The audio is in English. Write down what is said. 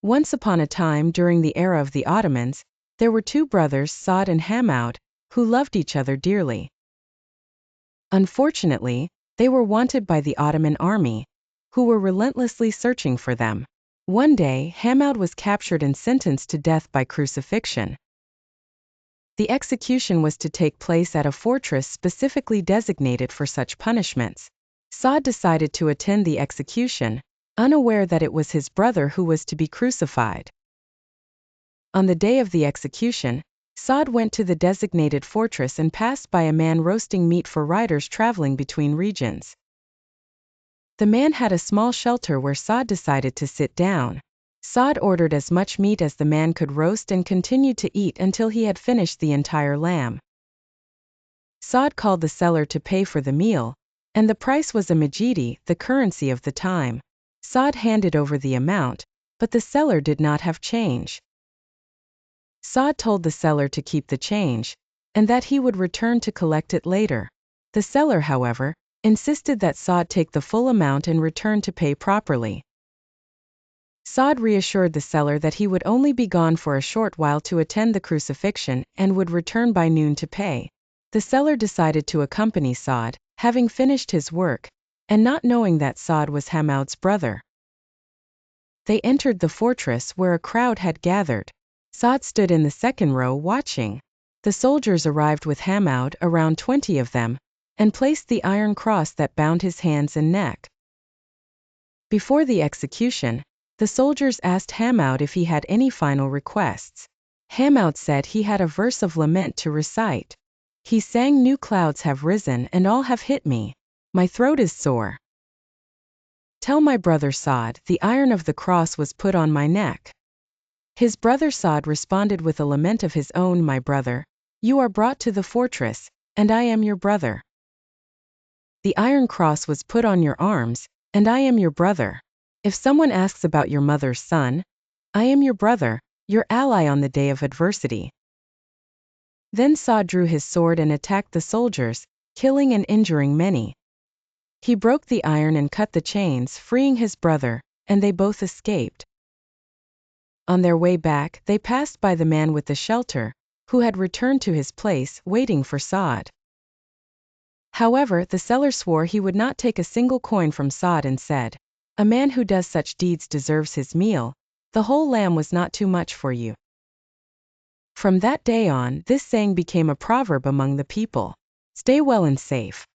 Once upon a time during the era of the Ottomans, there were two brothers, Saud and Hamoud, who loved each other dearly. Unfortunately, they were wanted by the Ottoman army, who were relentlessly searching for them. One day, Hamoud was captured and sentenced to death by crucifixion. The execution was to take place at a fortress specifically designated for such punishments. Saud decided to attend the execution, unaware that it was his brother who was to be crucified. On the day of the execution, Saud went to the designated fortress and passed by a man roasting meat for riders traveling between regions. The man had a small shelter where Saud decided to sit down. Saud ordered as much meat as the man could roast and continued to eat until he had finished the entire lamb. Saud called the seller to pay for the meal, and the price was a majidi, the currency of the time. Saud handed over the amount, but the seller did not have change. Saud told the seller to keep the change, and that he would return to collect it later. The seller, however, insisted that Saud take the full amount and return to pay properly. Saud reassured the seller that he would only be gone for a short while to attend the crucifixion and would return by noon to pay. The seller decided to accompany Saud, having finished his work, and not knowing that Saud was Hamoud's brother. They entered the fortress where a crowd had gathered. Saud stood in the second row watching. The soldiers arrived with Hamoud, around 20 of them, and placed the iron cross that bound his hands and neck. Before the execution, the soldiers asked Hamoud if he had any final requests. Hamoud said he had a verse of lament to recite. He sang, "New clouds have risen and all have hit me. My throat is sore. Tell my brother Saud the iron of the cross was put on my neck." His brother Saud responded with a lament of his own, "My brother, you are brought to the fortress, and I am your brother. The iron cross was put on your arms, and I am your brother. If someone asks about your mother's son, I am your brother, your ally on the day of adversity." Then Saud drew his sword and attacked the soldiers, killing and injuring many. He broke the iron and cut the chains, freeing his brother, and they both escaped. On their way back, they passed by the man with the shelter, who had returned to his place, waiting for Saud. However, the seller swore he would not take a single coin from Saud and said, "A man who does such deeds deserves his meal. The whole lamb was not too much for you." From that day on, this saying became a proverb among the people. Stay well and safe.